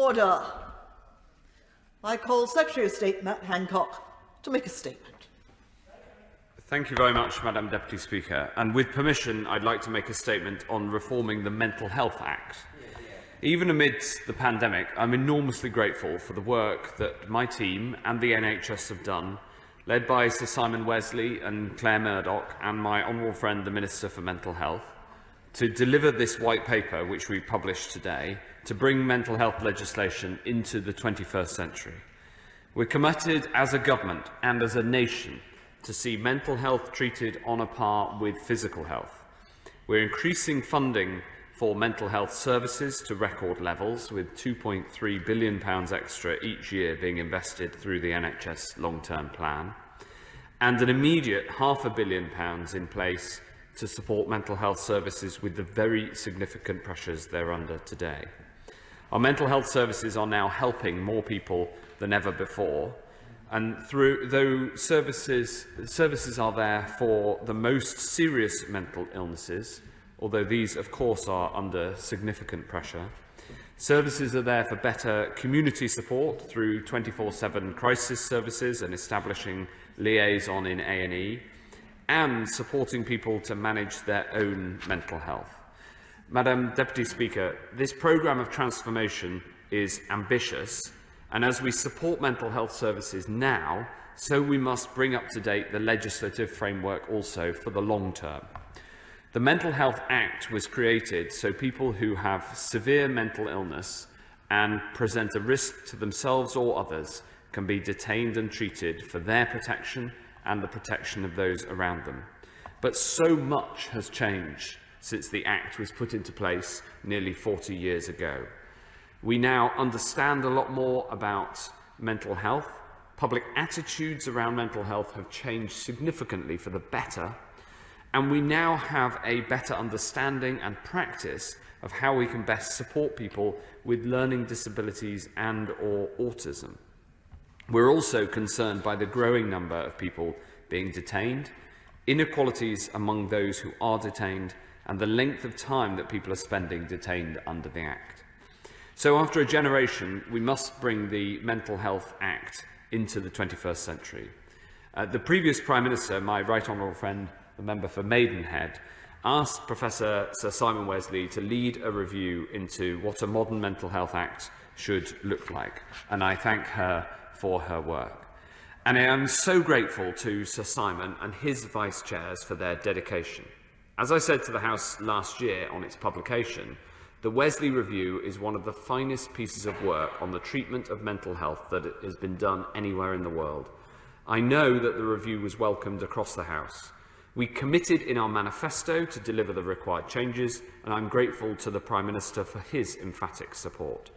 Order. I call Secretary of State Matt Hancock to make a statement. Thank you very much, Madam Deputy Speaker. And with permission, I'd like to make a statement on reforming the Mental Health Act. Even amidst the pandemic, I'm enormously grateful for the work that my team and the NHS have done, led by Sir Simon Wesley and Claire Murdoch and my honourable friend, the Minister for Mental Health, to deliver this white paper, which we published today, to bring mental health legislation into the 21st century. We're committed as a government and as a nation to see mental health treated on a par with physical health. We're increasing funding for mental health services to record levels, with £2.3 billion extra each year being invested through the NHS long-term plan, and an immediate £500 million in place to support mental health services with the very significant pressures they're under today. Our mental health services are now helping more people than ever before, and though services are there for the most serious mental illnesses, although these, of course, are under significant pressure. Services are there for better community support through 24/7 crisis services and establishing liaison in A&E, and supporting people to manage their own mental health. Madam Deputy Speaker, this programme of transformation is ambitious, and as we support mental health services now, so we must bring up to date the legislative framework also for the long term. The Mental Health Act was created so people who have severe mental illness and present a risk to themselves or others can be detained and treated for their protection and the protection of those around them. But so much has changed since the Act was put into place nearly 40 years ago. We now understand a lot more about mental health. Public attitudes around mental health have changed significantly for the better, and we now have a better understanding and practice of how we can best support people with learning disabilities and/or autism. We're also concerned by the growing number of people being detained, inequalities among those who are detained, and the length of time that people are spending detained under the Act. So after a generation, we must bring the Mental Health Act into the 21st century. The previous Prime Minister, my right honourable friend, the member for Maidenhead, asked Professor Sir Simon Wesley to lead a review into what a modern Mental Health Act should look like, and I thank her for her work. And I am so grateful to Sir Simon and his vice chairs for their dedication. As I said to the House last year on its publication, the Wesley Review is one of the finest pieces of work on the treatment of mental health that has been done anywhere in the world. I know that the review was welcomed across the House. We committed in our manifesto to deliver the required changes, and I'm grateful to the Prime Minister for his emphatic support.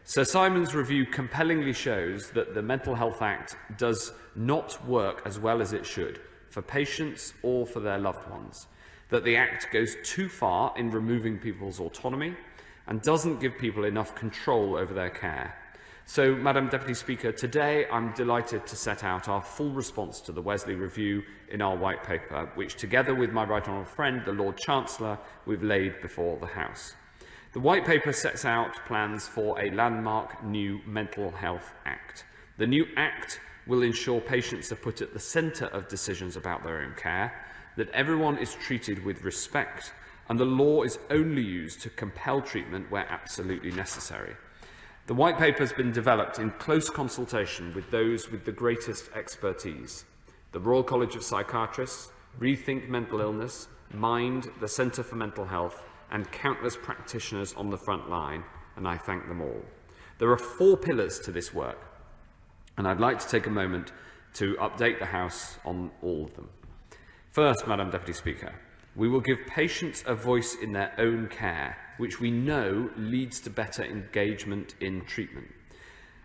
Sir Simon's review compellingly shows that the Mental Health Act does not work as well as it should for patients or for their loved ones, that the Act goes too far in removing people's autonomy and doesn't give people enough control over their care. So, Madam Deputy Speaker, today I'm delighted to set out our full response to the Wesley Review in our White Paper, which, together with my right honourable friend, the Lord Chancellor, we've laid before the House. The White Paper sets out plans for a landmark new Mental Health Act. The new Act will ensure patients are put at the centre of decisions about their own care, that everyone is treated with respect, and the law is only used to compel treatment where absolutely necessary. The White Paper has been developed in close consultation with those with the greatest expertise: the Royal College of Psychiatrists, Rethink Mental Illness, Mind, the Centre for Mental Health, and countless practitioners on the front line, and I thank them all. There are 4 pillars to this work, and I'd like to take a moment to update the House on all of them. First, Madam Deputy Speaker, we will give patients a voice in their own care, which we know leads to better engagement in treatment.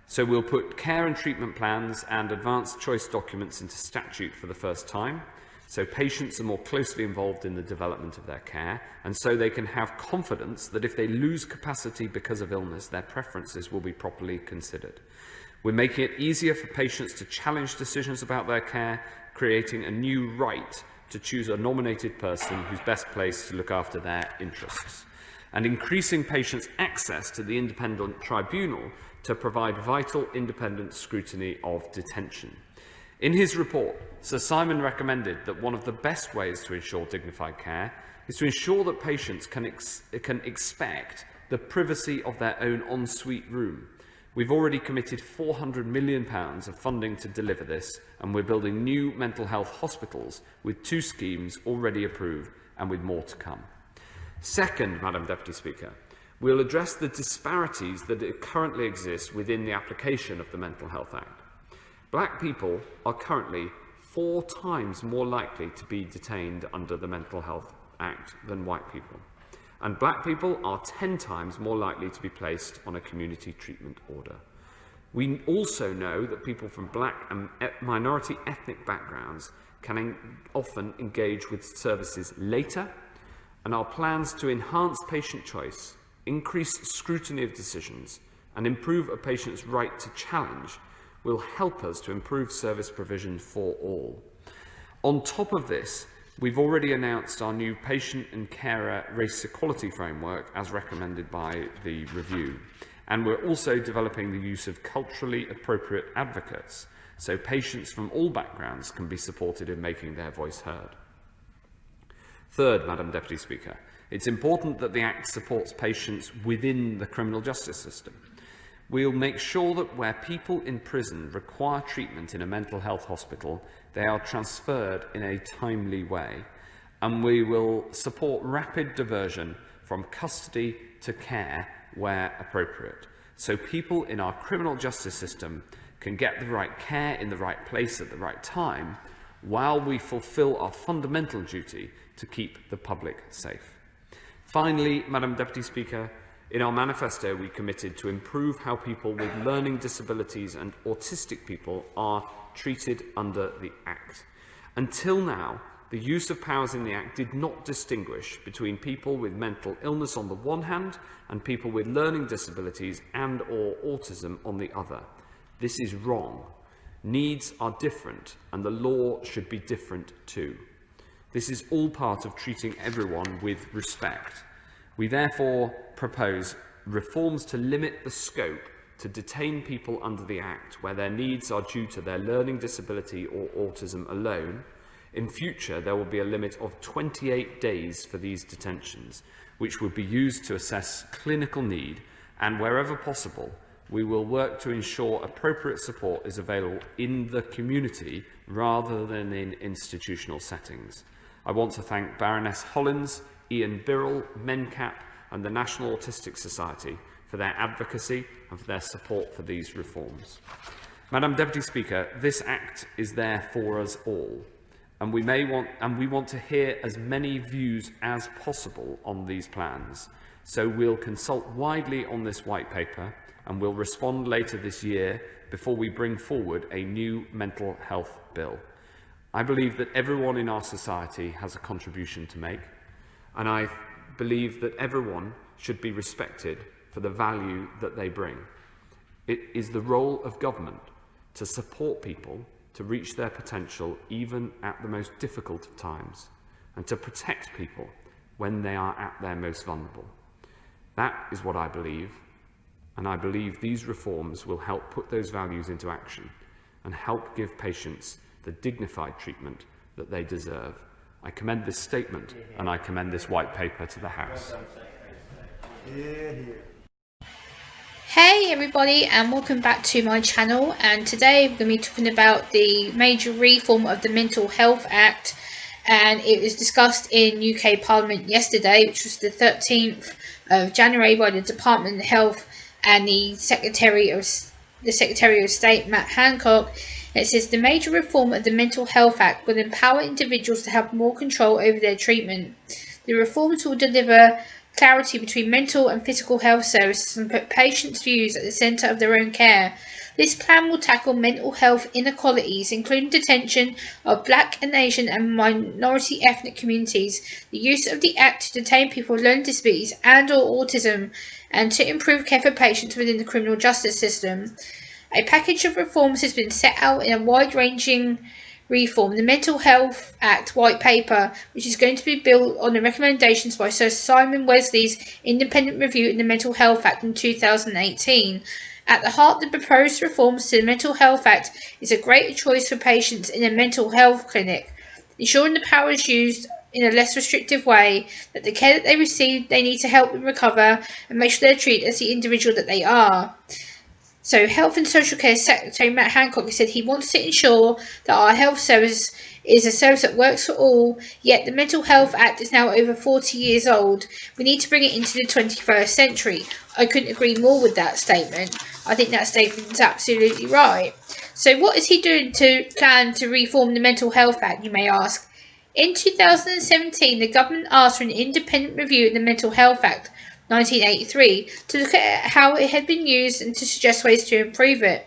So we'll put care and treatment plans and advanced choice documents into statute for the first time, so patients are more closely involved in the development of their care, and so they can have confidence that if they lose capacity because of illness, their preferences will be properly considered. We're making it easier for patients to challenge decisions about their care, creating a new right to choose a nominated person who's best placed to look after their interests. and increasing patients' access to the independent tribunal to provide vital independent scrutiny of detention. In his report, Sir Simon recommended that one of the best ways to ensure dignified care is to ensure that patients can expect the privacy of their own ensuite room. We've already committed £400 million of funding to deliver this, and we're building new mental health hospitals with 2 schemes already approved and with more to come. Second, Madam Deputy Speaker, we'll address the disparities that currently exist within the application of the Mental Health Act. Black people are currently 4 times more likely to be detained under the Mental Health Act than white people. And black people are 10 times more likely to be placed on a community treatment order. We also know that people from black and minority ethnic backgrounds can often engage with services later, and our plans to enhance patient choice, increase scrutiny of decisions, and improve a patient's right to challenge will help us to improve service provision for all. On top of this, we've already announced our new patient and carer race equality framework as recommended by the review. And we're also developing the use of culturally appropriate advocates so patients from all backgrounds can be supported in making their voice heard. Third, Madam Deputy Speaker, it's important that the Act supports patients within the criminal justice system. We'll make sure that where people in prison require treatment in a mental health hospital, they are transferred in a timely way, and we will support rapid diversion from custody to care where appropriate, so people in our criminal justice system can get the right care in the right place at the right time, while we fulfil our fundamental duty to keep the public safe. Finally, Madam Deputy Speaker, in our manifesto, we committed to improve how people with learning disabilities and autistic people are treated under the Act. Until now, the use of powers in the Act did not distinguish between people with mental illness on the one hand and people with learning disabilities and/or autism on the other. This is wrong. Needs are different, and the law should be different too. This is all part of treating everyone with respect. We therefore propose reforms to limit the scope to detain people under the Act where their needs are due to their learning disability or autism alone. In future, there will be a limit of 28 days for these detentions, which would be used to assess clinical need, and wherever possible, we will work to ensure appropriate support is available in the community rather than in institutional settings. I want to thank Baroness Hollins, Ian Birrell, MenCap and the National Autistic Society for their advocacy and for their support for these reforms. Madam Deputy Speaker, this Act is there for us all, and we want to hear as many views as possible on these plans. So we'll consult widely on this white paper and we'll respond later this year before we bring forward a new mental health bill. I believe that everyone in our society has a contribution to make, and I believe that everyone should be respected for the value that they bring. It is the role of government to support people to reach their potential even at the most difficult of times, and to protect people when they are at their most vulnerable. That is what I believe, and I believe these reforms will help put those values into action and help give patients the dignified treatment that they deserve. I commend this statement and I commend this white paper to the House. Hey everybody, and welcome back to my channel. And today we're going to be talking about the major reform of the Mental Health Act, and it was discussed in UK Parliament yesterday, which was the 13th of January, by the Department of Health and the Secretary of State Matt Hancock. It says the major reform of the Mental Health Act will empower individuals to have more control over their treatment. The reforms will deliver clarity between mental and physical health services and put patients' views at the centre of their own care. This plan will tackle mental health inequalities, including detention of Black and Asian and minority ethnic communities, the use of the Act to detain people with learning disabilities and/or autism, and to improve care for patients within the criminal justice system. A package of reforms has been set out in a wide-ranging reform, the Mental Health Act White Paper, which is going to be built on the recommendations by Sir Simon Wesley's independent review in the Mental Health Act in 2018. At the heart of the proposed reforms to the Mental Health Act is a greater choice for patients in a mental health clinic, ensuring the power is used in a less restrictive way, that the care that they receive they need to help them recover and make sure they're treated as the individual that they are. So Health and Social Care Secretary Matt Hancock said he wants to ensure that our health service is a service that works for all, yet the Mental Health Act is now over 40 years old. We need to bring it into the 21st century. I couldn't agree more with that statement. I think that statement is absolutely right. So what is he doing to plan to reform the Mental Health Act, you may ask? In 2017, the government asked for an independent review of the Mental Health Act 1983 to look at how it had been used and to suggest ways to improve it.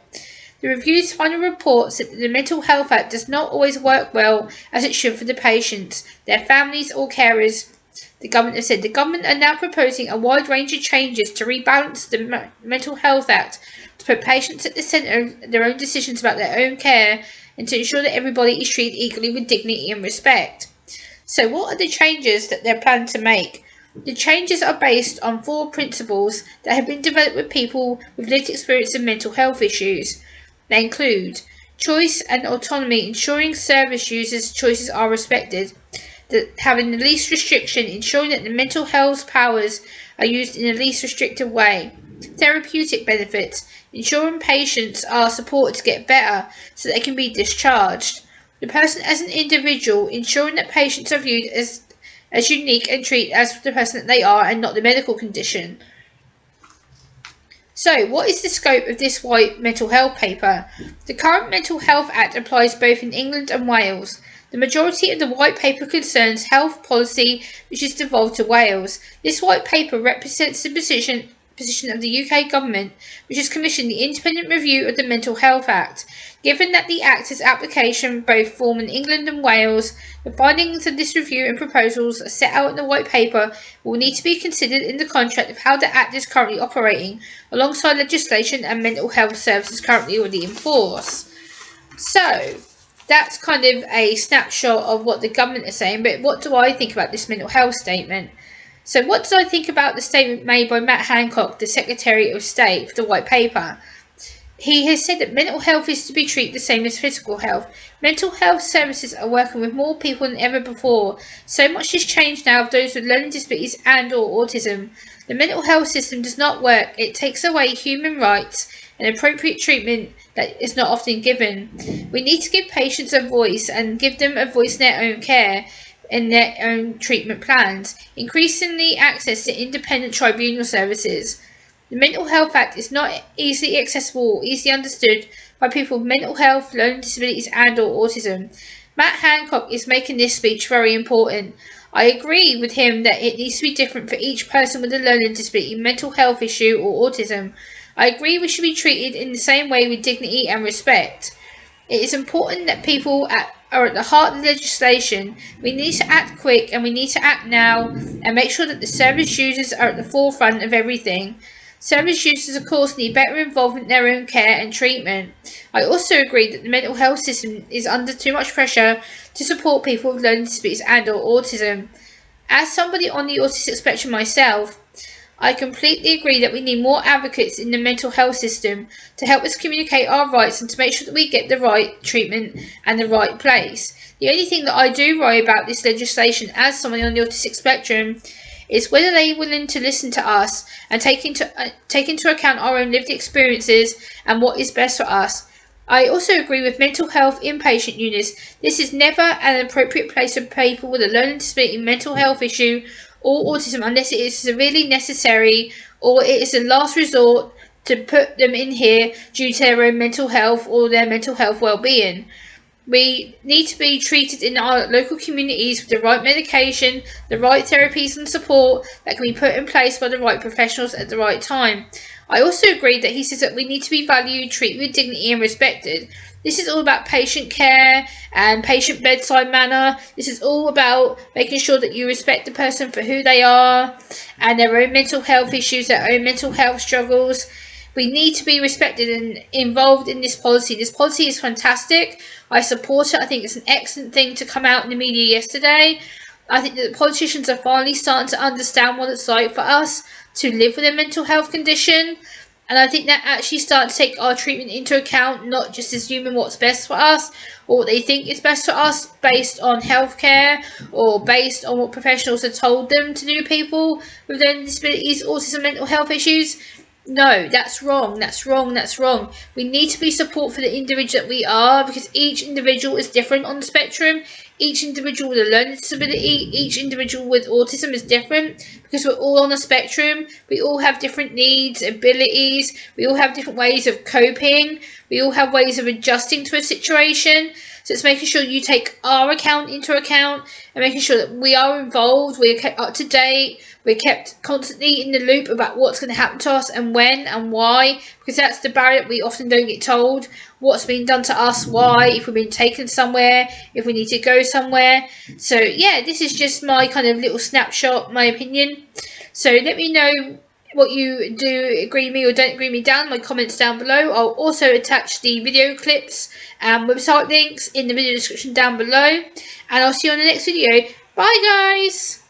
The review's final report said that the Mental Health Act does not always work well as it should for the patients, their families or carers. The government has said the government are now proposing a wide range of changes to rebalance the Mental Health Act to put patients at the centre of their own decisions about their own care and to ensure that everybody is treated equally with dignity and respect. So what are the changes that they're planning to make? The changes are based on 4 principles that have been developed with people with lived experience of mental health issues. They include choice and autonomy, ensuring service users' choices are respected, that having the least restriction, ensuring that the mental health powers are used in the least restrictive way, therapeutic benefits, ensuring patients are supported to get better so they can be discharged, the person as an individual, ensuring that patients are viewed as unique and treated as the person that they are and not the medical condition. So, what is the scope of this white mental health paper? The current Mental Health Act applies both in England and Wales. The majority of the white paper concerns health policy, which is devolved to Wales. This white paper represents the position of the UK government, which has commissioned the independent review of the Mental Health Act. Given that the Act has application both form in England and Wales, the findings of this review and proposals are set out in the white paper will need to be considered in the contract of how the Act is currently operating, alongside legislation and mental health services currently already in force. So, that's kind of a snapshot of what the government is saying, but what do I think about this mental health statement? So what do I think about the statement made by Matt Hancock, the Secretary of State for the White Paper? He has said that mental health is to be treated the same as physical health. Mental health services are working with more people than ever before. So much has changed now of those with learning disabilities and or autism. The mental health system does not work. It takes away human rights and appropriate treatment that is not often given. We need to give patients a voice and give them a voice in their own care and their own treatment plans, increasingly access to independent tribunal services. The Mental Health Act is not easily accessible or easily understood by people with mental health, learning disabilities and or autism. Matt Hancock is making this speech very important. I agree with him that it needs to be different for each person with a learning disability, mental health issue or autism. I agree we should be treated in the same way with dignity and respect. It is important that people are at the heart of the legislation. We need to act quick and we need to act now and make sure that the service users are at the forefront of everything. Service users, of course, need better involvement in their own care and treatment. I also agree that the mental health system is under too much pressure to support people with learning disabilities and or autism. As somebody on the autistic spectrum myself, I completely agree that we need more advocates in the mental health system to help us communicate our rights and to make sure that we get the right treatment and the right place. The only thing that I do worry about this legislation as someone on the autistic spectrum is whether they are willing to listen to us and take into account our own lived experiences and what is best for us. I also agree with mental health inpatient units. This is never an appropriate place for people with a learning disability, mental health issue or autism unless it is severely necessary or it is a last resort to put them in here due to their own mental health or their mental health well-being. We need to be treated in our local communities with the right medication, the right therapies and support that can be put in place by the right professionals at the right time. I also agree that he says that we need to be valued, treated with dignity and respected. This is all about patient care and patient bedside manner. This is all about making sure that you respect the person for who they are and their own mental health issues, their own mental health struggles. We need to be respected and involved in this policy. This policy is fantastic. I support it. I think it's an excellent thing to come out in the media yesterday. I think that the politicians are finally starting to understand what it's like for us to live with a mental health condition. And I think that actually start to take our treatment into account, not just assuming what's best for us or what they think is best for us based on healthcare or based on what professionals have told them to do, people with learning disabilities, autism, mental health issues. No, that's wrong. That's wrong. That's wrong. We need to be support for the individual that we are, because each individual is different on the spectrum. Each individual with a learning disability, each individual with autism is different, because we're all on a spectrum. We all have different needs, abilities. We all have different ways of coping. We all have ways of adjusting to a situation. So it's making sure you take our account into account and making sure that we are involved, we're kept up to date, we're kept constantly in the loop about what's going to happen to us and when and why, because that's the barrier that we often don't get told. What's being done to us, why, if we've been taken somewhere, if we need to go somewhere. So yeah, this is just my kind of little snapshot, my opinion. So let me know what you do agree with me or don't agree with me down in my comments down below. I'll also attach the video clips and website links in the video description down below. And I'll see you on the next video. Bye guys!